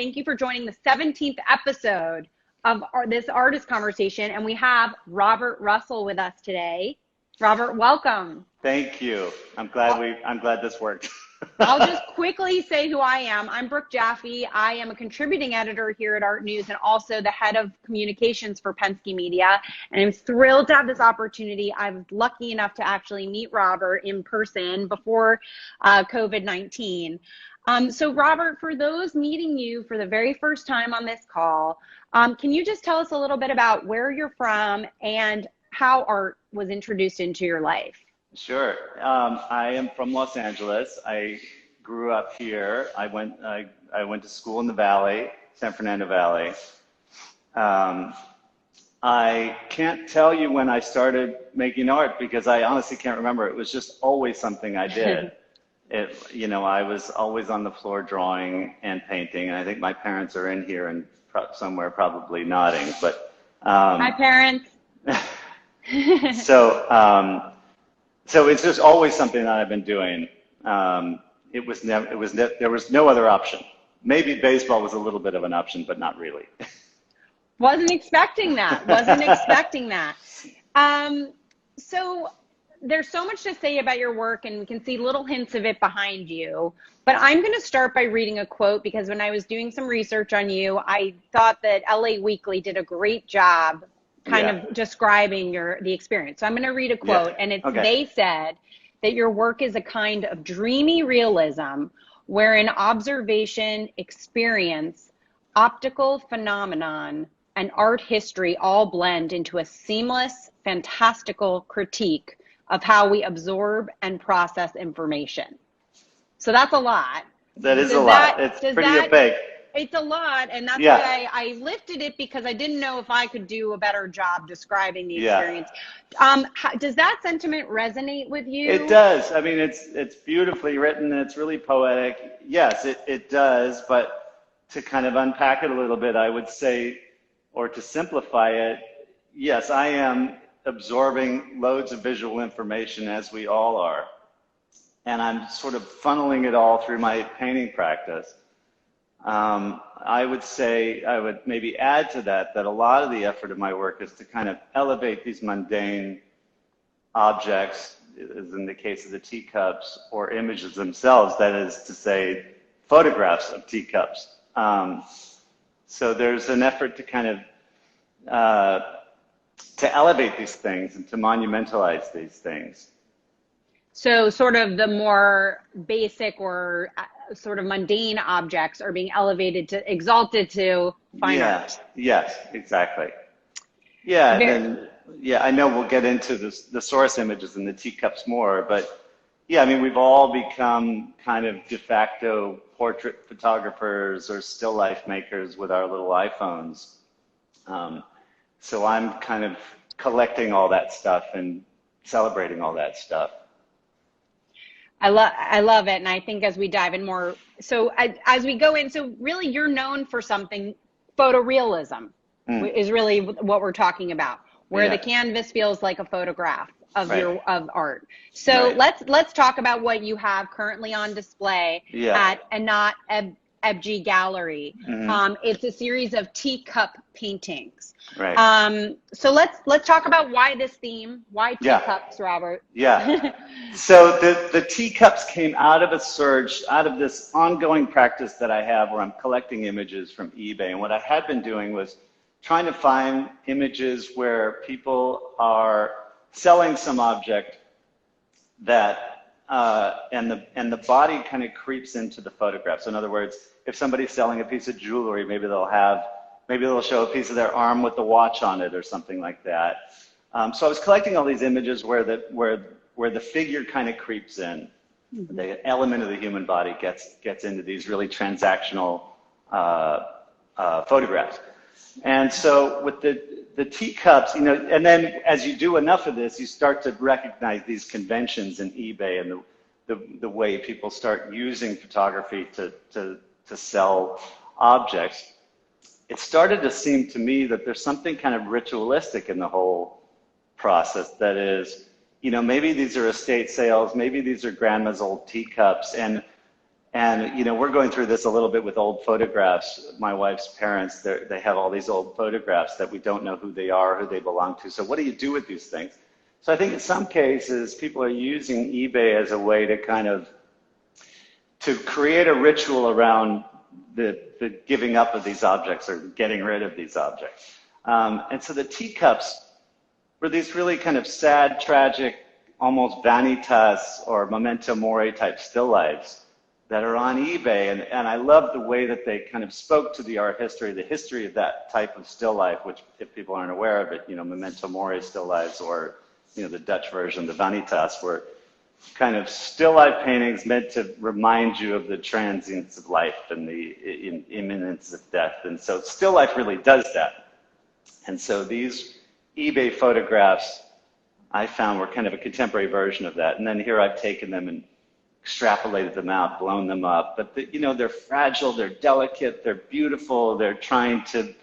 Thank you for joining the 17th episode of this artist conversation. And we have Robert Russell with us today. Robert, welcome. Thank you. I'm glad this worked. I'll just quickly say who I am. I'm Brooke Jaffe. I am a contributing editor here at ARTnews and also the head of communications for Penske Media. And I'm thrilled to have this opportunity. I was lucky enough to actually meet Robert in person before COVID-19. So Robert, for those meeting you for the very first time on this call, can you just tell us a little bit about where you're from and how art was introduced into your life? Sure. I am from Los Angeles. I grew up here. I went to school in the Valley, San Fernando Valley. I can't tell you when I started making art because I honestly can't remember. It was just always something I did. I was always on the floor drawing and painting, and I think my parents are in here and somewhere probably nodding. But hi, parents. So it's just always something that I've been doing. There was no other option. Maybe baseball was a little bit of an option, but not really. Wasn't expecting that. So there's so much to say about your work, and we can see little hints of it behind you. But I'm going to start by reading a quote because when I was doing some research on you, I thought that LA Weekly did a great job kind of describing the experience. So I'm going to read a quote, and they said that your work is a kind of dreamy realism wherein observation, experience, optical phenomenon, and art history all blend into a seamless, fantastical critique of how we absorb and process information. So that's a lot. That is a lot. It's pretty big. It's a lot, and that's why I lifted it, because I didn't know if I could do a better job describing the experience. Does that sentiment resonate with you? It does. I mean, it's beautifully written, and it's really poetic. Yes, it does, but to kind of unpack it a little bit, I would say, or to simplify it, yes, I am absorbing loads of visual information, as we all are, and I'm sort of funneling it all through my painting practice. I would say, I would maybe add to that a lot of the effort of my work is to kind of elevate these mundane objects, as in the case of the teacups, or images themselves, that is to say, photographs of teacups. So there's an effort to kind of to elevate these things and to monumentalize these things. So sort of the more basic or sort of mundane objects are being exalted to fine art. Yes, exactly. Yeah, I know we'll get into the source images and the teacups more, but yeah, I mean, we've all become kind of de facto portrait photographers or still life makers with our little iPhones. So I'm kind of collecting all that stuff and celebrating all that stuff. I love it, and I think as we dive in more, so as we go in, so really you're known for something, photorealism is really what we're talking about, where the canvas feels like a photograph of of art. So let's talk about what you have currently on display at Anat Ebji Gallery. It's a series of teacup paintings. So let's talk about why this theme, why teacups, Robert? So the teacups came out of a surge, out of this ongoing practice that I have where I'm collecting images from eBay. And what I had been doing was trying to find images where people are selling some object that and the body kind of creeps into the photograph. So in other words, if somebody's selling a piece of jewelry, maybe they'll show a piece of their arm with the watch on it or something like that. So I was collecting all these images where the figure kind of creeps in. The element of the human body gets into these really transactional photographs. And so with the teacups, and then as you do enough of this, you start to recognize these conventions in eBay and the way people start using photography to sell objects. It started to seem to me that there's something kind of ritualistic in the whole process. That is, maybe these are estate sales, maybe these are grandma's old teacups, and And, you know, we're going through this a little bit with old photographs. My wife's parents, they have all these old photographs that we don't know who they are, who they belong to. So what do you do with these things? So I think in some cases, people are using eBay as a way to kind of, to create a ritual around the giving up of these objects or getting rid of these objects. And so the teacups were these really kind of sad, tragic, almost vanitas or memento mori type still lifes that are on eBay, and I love the way that they kind of spoke to the art history, the history of that type of still life, which if people aren't aware of it, you know, memento mori still lifes, or, you know, the Dutch version, the vanitas, were kind of still life paintings meant to remind you of the transience of life and the imminence of death. And so still life really does that. And so these eBay photographs I found were kind of a contemporary version of that. And then here I've taken them and extrapolated them out, blown them up. But, you know, they're fragile, they're delicate, they're beautiful, they're trying to,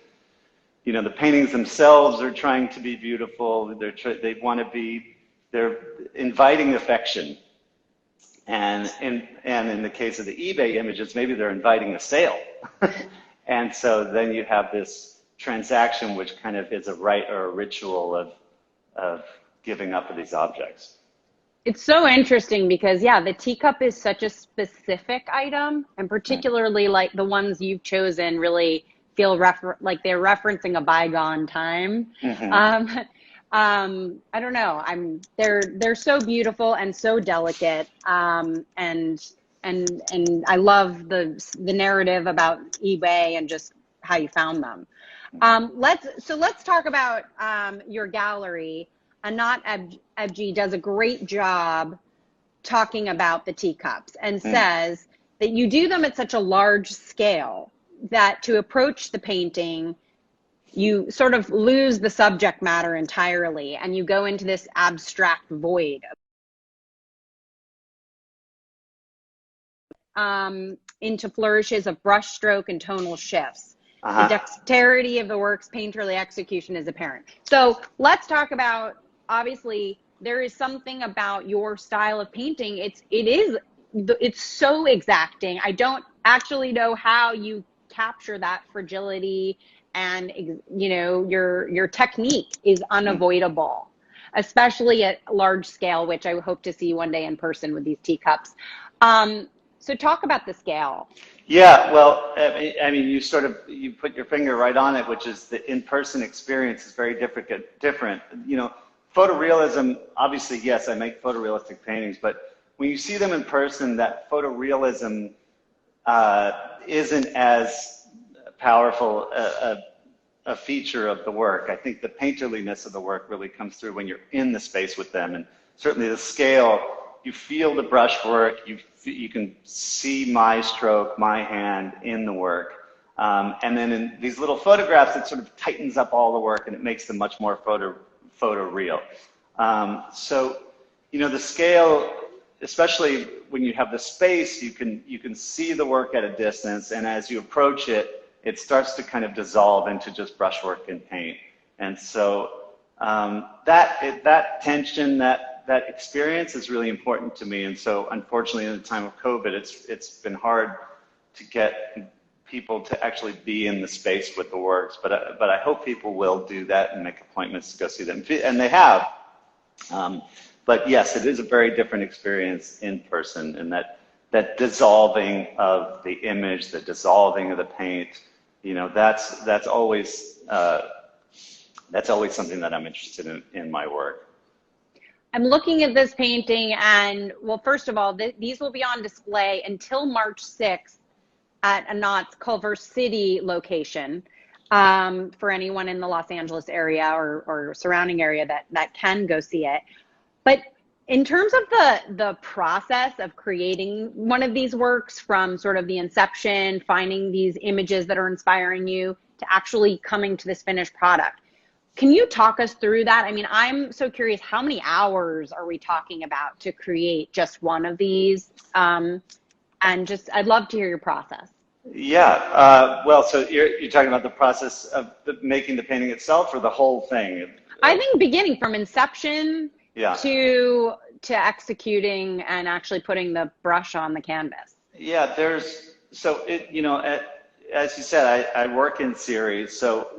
you know, the paintings themselves are trying to be beautiful, they want to be, they're inviting affection. And in the case of the eBay images, maybe they're inviting a sale. And so then you have this transaction which kind of is a rite or a ritual of giving up of these objects. It's so interesting because, yeah, the teacup is such a specific item, and particularly like the ones you've chosen really feel like they're referencing a bygone time. Mm-hmm. I don't know. They're so beautiful and so delicate, and I love the narrative about eBay and just how you found them. Let's talk about your gallery. Anat Ebji does a great job talking about the teacups and says that you do them at such a large scale that to approach the painting, you sort of lose the subject matter entirely and you go into this abstract void. Into flourishes of brushstroke and tonal shifts. The dexterity of the work's painterly execution is apparent. So let's talk about, obviously, there is something about your style of painting. It's so exacting. I don't actually know how you capture that fragility, and, you know, your technique is unavoidable, especially at large scale, which I hope to see one day in person with these teacups. So talk about the scale. Yeah, well, I mean, you put your finger right on it, which is the in-person experience is very different. You know, photorealism, obviously, yes, I make photorealistic paintings, but when you see them in person, that photorealism isn't as powerful a feature of the work. I think the painterliness of the work really comes through when you're in the space with them, and certainly the scale. You feel the brushwork, you can see my stroke, my hand in the work. And then in these little photographs, it sort of tightens up all the work and it makes them much more photo real. So, you know, the scale, especially when you have the space, you can see the work at a distance, and as you approach it, it starts to kind of dissolve into just brushwork and paint. And so that tension, that experience is really important to me. And so unfortunately, in the time of COVID, it's been hard to get people to actually be in the space with the works. But I hope people will do that and make appointments to go see them. And they have. But yes, it is a very different experience in person, and that dissolving of the image, the dissolving of the paint, you know, that's always something that I'm interested in my work. I'm looking at this painting, and, well, first of all, these will be on display until March 6th at Anat's Culver City location, for anyone in the Los Angeles area or surrounding area that can go see it. But in terms of the process of creating one of these works, from sort of the inception, finding these images that are inspiring you, to actually coming to this finished product, can you talk us through that? I mean, I'm so curious, how many hours are we talking about to create just one of these? And just, I'd love to hear your process. Yeah, well, so you're talking about the process of making the painting itself, or the whole thing? I think beginning from inception to executing and actually putting the brush on the canvas. Yeah, as you said, I work in series. So,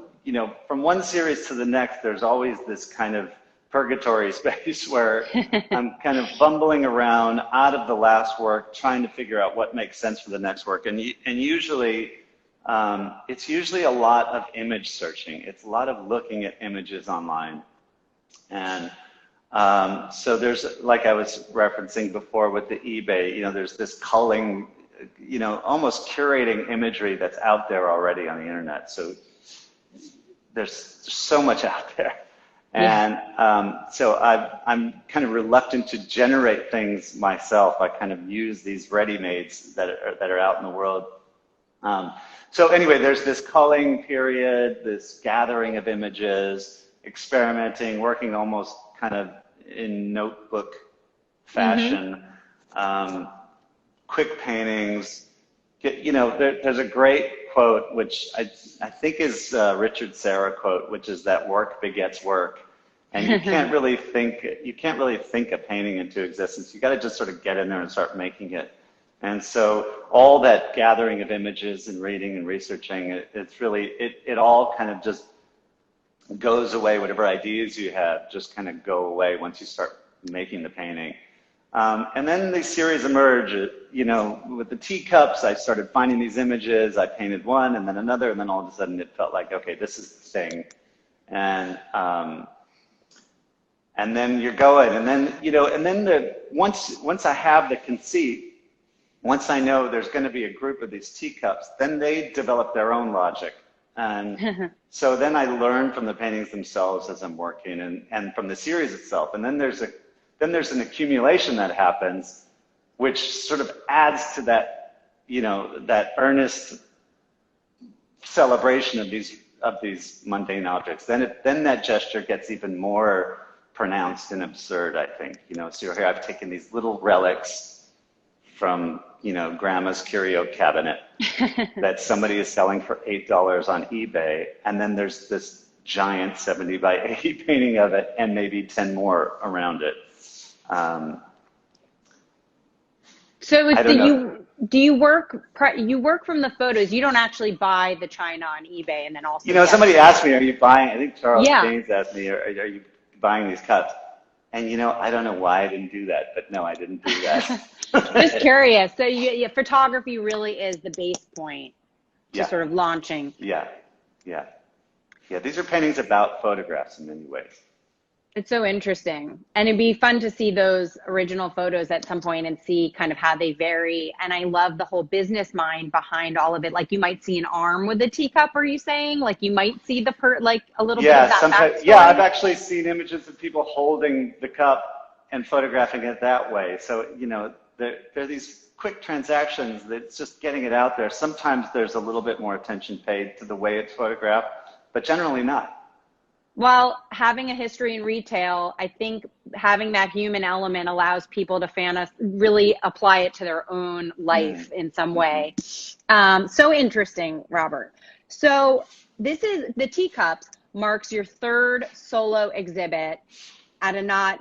from one series to the next, there's always this kind of purgatory space where I'm kind of fumbling around out of the last work, trying to figure out what makes sense for the next work. And usually, it's usually a lot of image searching. It's a lot of looking at images online. And so there's, like I was referencing before with the eBay, there's this culling, almost curating imagery that's out there already on the internet. So there's so much out there. And so I'm kind of reluctant to generate things myself. I kind of use these ready-mades that are out in the world. So anyway, there's this culling period, this gathering of images, experimenting, working almost kind of in notebook fashion, quick paintings. There's a great quote, which I think is Richard Serra quote, which is that work begets work. And you can't really think a painting into existence. You got to just sort of get in there and start making it. And so all that gathering of images and reading and researching, it all kind of just goes away. Whatever ideas you have just kind of go away once you start making the painting. And then the series emerged, with the teacups. I started finding these images. I painted one and then another, and then all of a sudden it felt like, okay, this is the thing. And then you're going, and then once I have the conceit, once I know there's going to be a group of these teacups, then they develop their own logic. And so then I learn from the paintings themselves as I'm working, and from the series itself. And then there's an accumulation that happens, which sort of adds to that, that earnest celebration of these mundane objects. Then that gesture gets even more pronounced and absurd, I think. So here I've taken these little relics from, grandma's curio cabinet that somebody is selling for $8 on eBay, and then there's this giant 70 by 80 painting of it, and maybe 10 more around it. Do you work from the photos? You don't actually buy the china on eBay and then also. Somebody asked me, "Are you buying?" I think Charles James asked me, "Are you buying these cups?" And I don't know why I didn't do that, but no, I didn't do that. Just curious. So photography really is the base point to sort of launching. Yeah. These are paintings about photographs in many ways. It's so interesting. And it'd be fun to see those original photos at some point and see kind of how they vary. And I love the whole business mind behind all of it. Like you might see an arm with a teacup, are you saying? Like you might see a little bit of that backstory? Yeah, I've actually seen images of people holding the cup and photographing it that way. So, there are these quick transactions that's just getting it out there. Sometimes there's a little bit more attention paid to the way it's photographed, but generally not. Well, having a history in retail, I think having that human element allows people to really apply it to their own life in some way. So interesting, Robert. So this is the Teacups marks your third solo exhibit at Ebge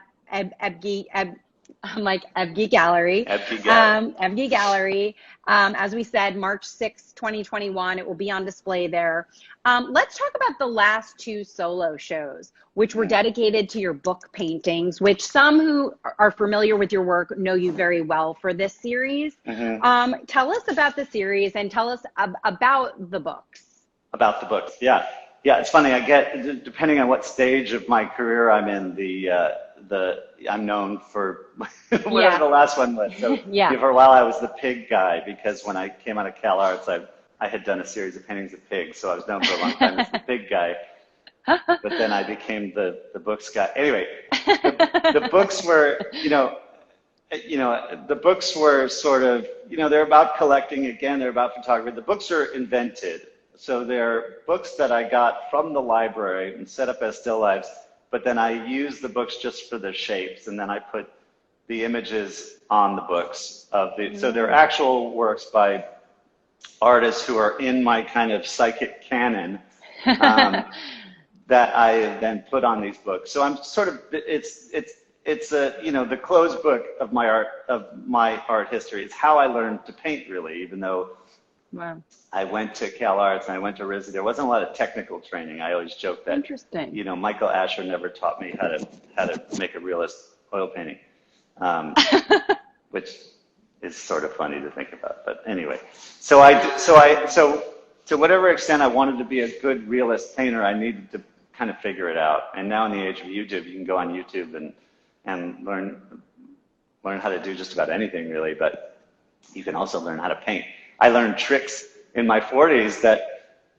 Gallery. Ebge Gallery. As we said, March 6, 2021, it will be on display there. Let's talk about the last two solo shows, which were dedicated to your book paintings, which some who are familiar with your work know you very well for this series. Tell us about the series and tell us about the books. About the books, yeah. It's funny. I get, depending on what stage of my career I'm in, I'm known for whatever the last one was. So for a while I was the pig guy, because when I came out of Cal Arts, I had done a series of paintings of pigs, so I was known for a long time as the pig guy. But then I became the books guy. Anyway, the books were, the books were sort of, they're about collecting again, they're about photography. The books are invented. So they're books that I got from the library and set up as still lifes, but then I use the books just for the shapes, and then I put the images on the books so they're actual works by artists who are in my kind of psychic canon that I then put on these books. So I'm sort of, it's it's the closed book of my art history. It's how I learned to paint, really, even though Wow. I went to Cal Arts and I went to RISD. There wasn't a lot of technical training. I always joke that, Interesting. Michael Asher never taught me how to make a realist oil painting, which is sort of funny to think about. But anyway, so to whatever extent I wanted to be a good realist painter, I needed to kind of figure it out. And now in the age of YouTube, you can go on YouTube and learn how to do just about anything, really. But you can also learn how to paint. I learned tricks in my 40s that,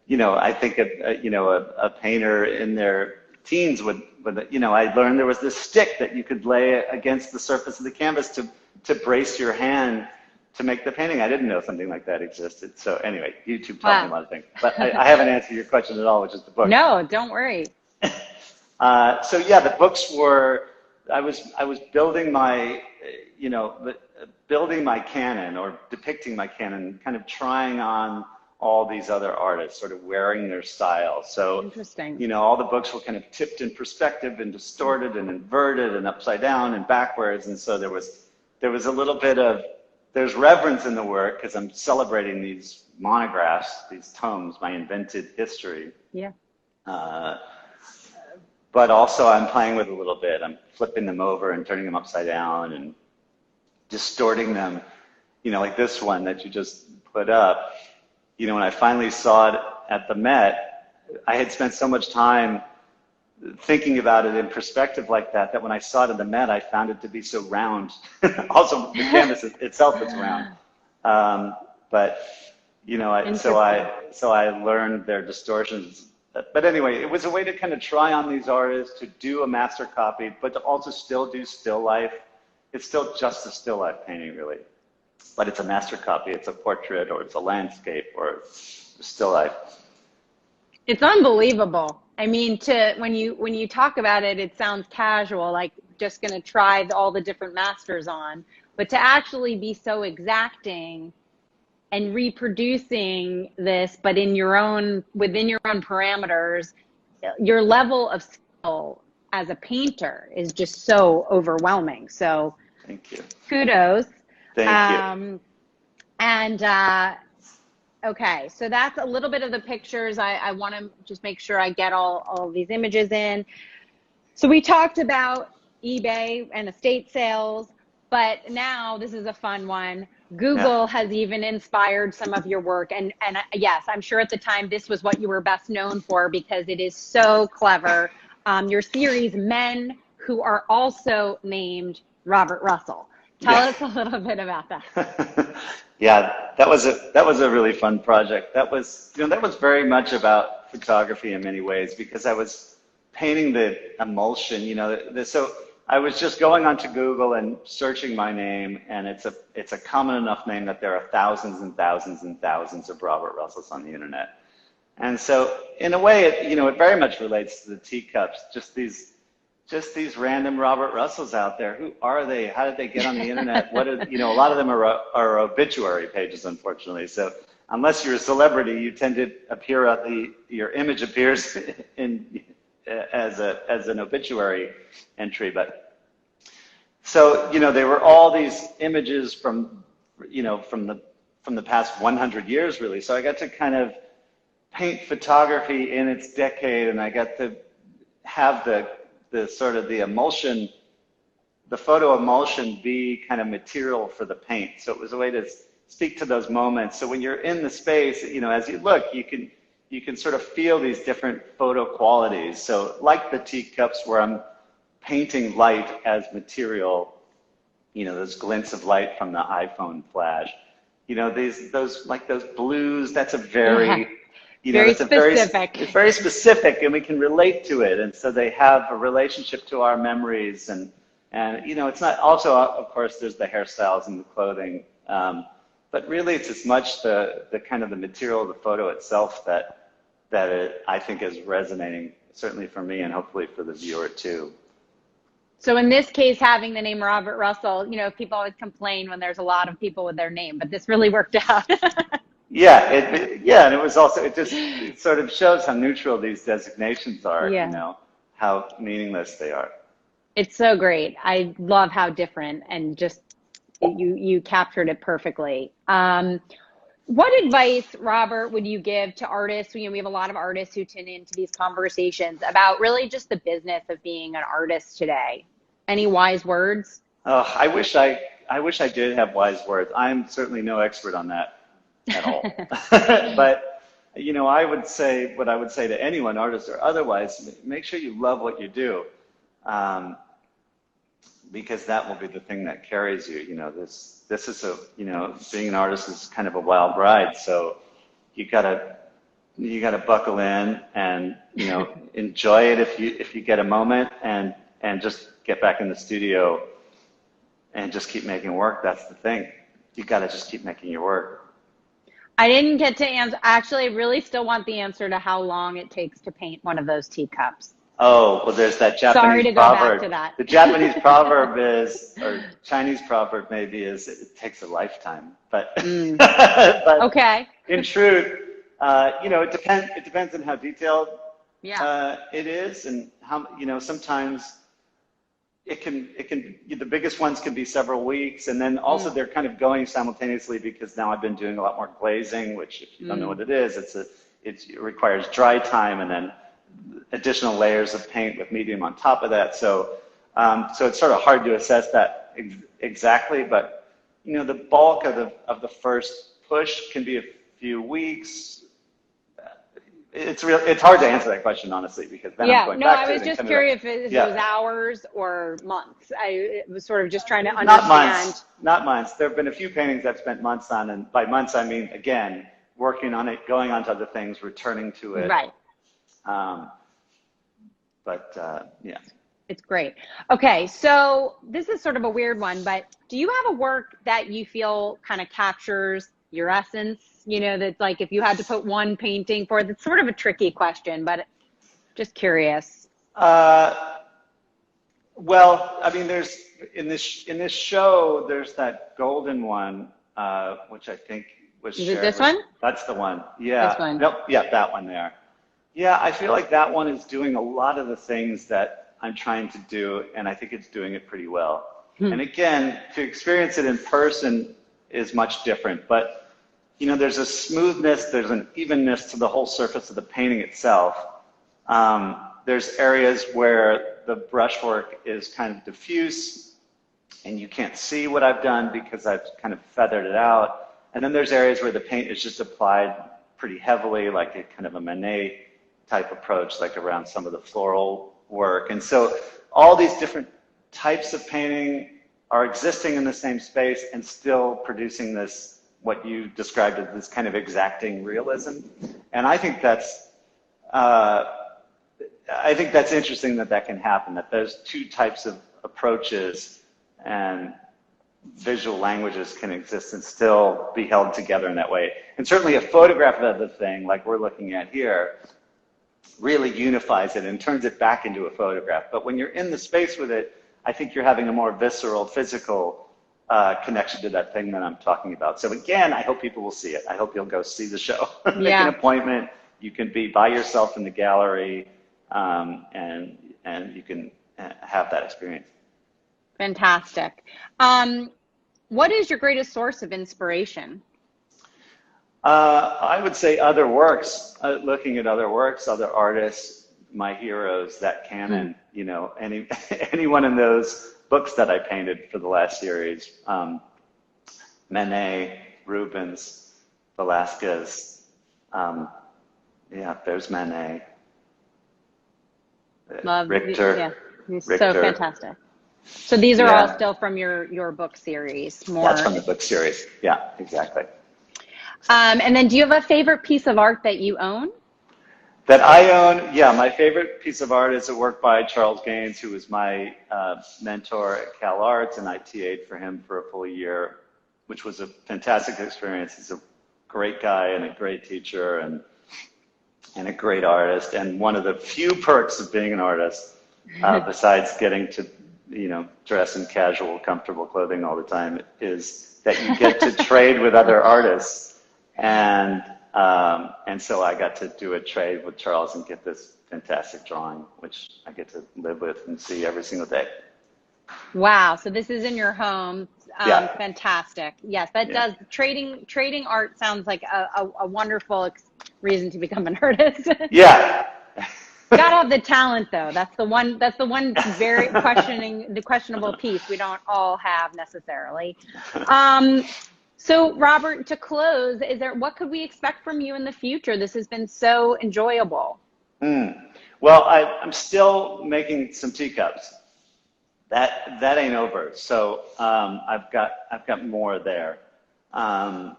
I think a painter in their teens would, I learned there was this stick that you could lay against the surface of the canvas to brace your hand to make the painting. I didn't know something like that existed. So anyway, YouTube taught me a lot of things. But I haven't answered your question at all, which is the book. No, don't worry. So yeah, the books were, I was building my, building my canon or depicting my canon, kind of trying on all these other artists, sort of wearing their style. So, interesting. All the books were kind of tipped in perspective and distorted and inverted and upside down and backwards. And so there was a little bit of, there's reverence in the work because I'm celebrating these monographs, these tomes, my invented history. Yeah. But also I'm playing with a little bit. I'm flipping them over and turning them upside down and distorting them, like this one that you just put up. When I finally saw it at the Met, I had spent so much time thinking about it in perspective like that when I saw it at the Met, I found it to be so round. Also, the canvas itself is round. So I learned their distortions. But anyway, it was a way to kind of try on these artists, to do a master copy, but to also still do still life. It's still just a still life painting, really. But it's a master copy. It's a portrait, or it's a landscape, or still life. It's unbelievable. I mean, when you talk about it, it sounds casual, like just going to try all the different masters on. But to actually be so exacting and reproducing this, but within your own parameters, your level of skill as a painter is just so overwhelming. So, thank you. Kudos. Thank you. And okay, so that's a little bit of the pictures. I want to just make sure I get all of these images in. So we talked about eBay and estate sales, but now this is a fun one. Google has even inspired some of your work. And yes, I'm sure at the time this was what you were best known for because it is so clever. Your series, Men Who Are Also Named Robert Russell. Tell us a little bit about that. Yeah, that was a really fun project. That was very much about photography in many ways because I was painting the emulsion, so I was just going onto Google and searching my name, and it's a common enough name that there are thousands and thousands and thousands of Robert Russells on the internet. And so in a way, it very much relates to the teacups, just these random Robert Russells out there. Who are they? How did they get on the internet? A lot of them are obituary pages, unfortunately. So unless you're a celebrity, you tend to appear your image appears as an obituary entry. But so there were all these images from the past 100 years, really. So I got to kind of paint photography in its decade, and I got to have the sort of the emulsion, the photo emulsion be kind of material for the paint. So it was a way to speak to those moments. So when you're in the space, as you look, you can sort of feel these different photo qualities. So like the teacups where I'm painting light as material, those glints of light from the iPhone flash, those blues, that's a very, very specific. It's very specific, and we can relate to it. And so they have a relationship to our memories. And it's not, also, of course, there's the hairstyles and the clothing. But really, it's as much the kind of the material of the photo itself that I think is resonating, certainly for me and hopefully for the viewer too. So in this case, having the name Robert Russell, people always complain when there's a lot of people with their name, but this really worked out. Yeah, and it was also, it sort of shows how neutral these designations are, how meaningless they are. It's so great. I love how different and just you captured it perfectly. What advice, Robert, would you give to artists? You know, we have a lot of artists who tune into these conversations about really just the business of being an artist today. Any wise words? Oh, I wish I did have wise words. I'm certainly no expert on that at all. But, you know, I would say what I would say to anyone, artist or otherwise, make sure you love what you do. Because that will be the thing that carries you. You know, this is you know, being an artist is kind of a wild ride. So you gotta buckle in and, you know, enjoy it if you get a moment, and just get back in the studio and just keep making work. That's the thing. You gotta just keep making your work. I didn't get to answer. Actually, I really still want the answer to how long it takes to paint one of those teacups. Oh, well, there's that Japanese Sorry to go proverb. back to that. The Japanese proverb is, or Chinese proverb maybe is, it takes a lifetime. But, but okay. in truth, you know, it depends on how detailed it is, and how, you know, sometimes it can, the biggest ones can be several weeks, and then also they're kind of going simultaneously, because now I've been doing a lot more glazing, which, if you don't know what it is, it requires dry time and then additional layers of paint with medium on top of that. So, so it's sort of hard to assess that exactly, but, you know, the bulk of the first push can be a few weeks. It's hard to answer that question, honestly, because then I'm going back to it. I was just curious if it was hours or months. I was sort of just trying to understand. Not months. There have been a few paintings I've spent months on, and by months I mean, again, working on it, going on to other things, returning to it. Right. Yeah. It's great. Okay, so this is sort of a weird one, but do you have a work that you feel kind of captures your essence? You know, that's like, if you had to put one painting for it, it's sort of a tricky question, but just curious. Well, I mean, there's in this show, there's that golden one, which I think was Is shared it this one? That's the one. Yeah. This one. Nope. Yeah, that one there. Yeah, I feel like that one is doing a lot of the things that I'm trying to do, and I think it's doing it pretty well. And again, to experience it in person is much different, but, you know, there's a smoothness, there's an evenness to the whole surface of the painting itself. There's areas where the brushwork is kind of diffuse, and you can't see what I've done because I've kind of feathered it out. And then there's areas where the paint is just applied pretty heavily, like a kind of a Manet type approach, like around some of the floral work. And so all these different types of painting are existing in the same space and still producing this, what you described as this kind of exacting realism. And I think that's interesting that can happen, that those two types of approaches and visual languages can exist and still be held together in that way. And certainly a photograph of the thing, like we're looking at here, really unifies it and turns it back into a photograph. But when you're in the space with it, I think you're having a more visceral, physical connection to that thing that I'm talking about. So again, I hope people will see it. I hope you'll go see the show. Make an appointment. You can be by yourself in the gallery, and you can have that experience. Fantastic. What is your greatest source of inspiration? I would say other works, looking at other works, other artists, my heroes, that canon, you know, any one of those books that I painted for the last series, Manet, Rubens, Velasquez, there's Manet, Richter. Yeah, he's Richter. so fantastic. So these are all still from your book series? That's from the book series. Yeah, exactly. And then do you have a favorite piece of art that you own? That I own, yeah, my favorite piece of art is a work by Charles Gaines, who was my mentor at Cal Arts, and I TA'd for him for a full year, which was a fantastic experience. He's a great guy and a great teacher and a great artist. And one of the few perks of being an artist, besides getting to, you know, dress in casual, comfortable clothing all the time, is that you get to trade with other artists. And so I got to do a trade with Charles and get this fantastic drawing, which I get to live with and see every single day. Wow. So this is in your home. Yeah, Fantastic. Yes, that yeah, does. Trading art sounds like a wonderful reason to become an artist. yeah. Gotta have the talent though. That's the one very the questionable piece we don't all have necessarily. Um, so Robert, to close, what could we expect from you in the future? This has been so enjoyable. Well, I'm still making some teacups. That ain't over. So I've got more there. Um,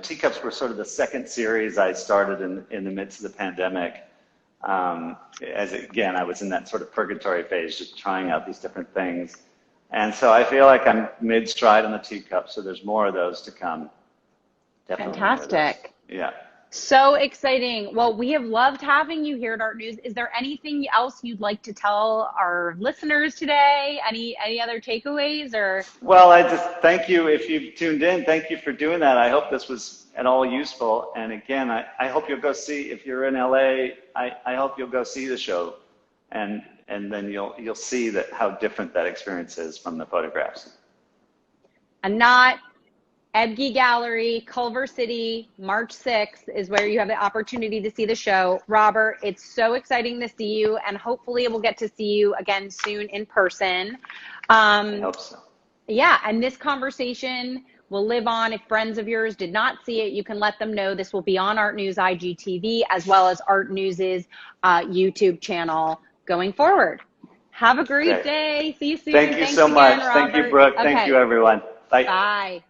teacups were sort of the second series I started in the midst of the pandemic. As again, I was in that sort of purgatory phase, just trying out these different things. And so I feel like I'm mid-stride on the teacup, so there's more of those to come. Definitely more of those. Fantastic. Yeah. So exciting. Well, we have loved having you here at Art News. Is there anything else you'd like to tell our listeners today? Any other takeaways or? Well, I just thank you if you've tuned in. Thank you for doing that. I hope this was at all useful. And again, I hope you'll go see, if you're in LA, I hope you'll go see the show. And then you'll see that how different that experience is from the photographs. Anat, Ebge Gallery, Culver City, March 6th is where you have the opportunity to see the show. Robert, it's so exciting to see you, and hopefully we'll get to see you again soon in person. I hope so. Yeah, and this conversation will live on. If friends of yours did not see it, you can let them know. This will be on Art News IGTV as well as Art News's YouTube channel going forward. Have a great day. See you soon. Thank you Thanks so again, much. Robert. Thank you, Brooke. Okay. Thank you, everyone. Bye. Bye.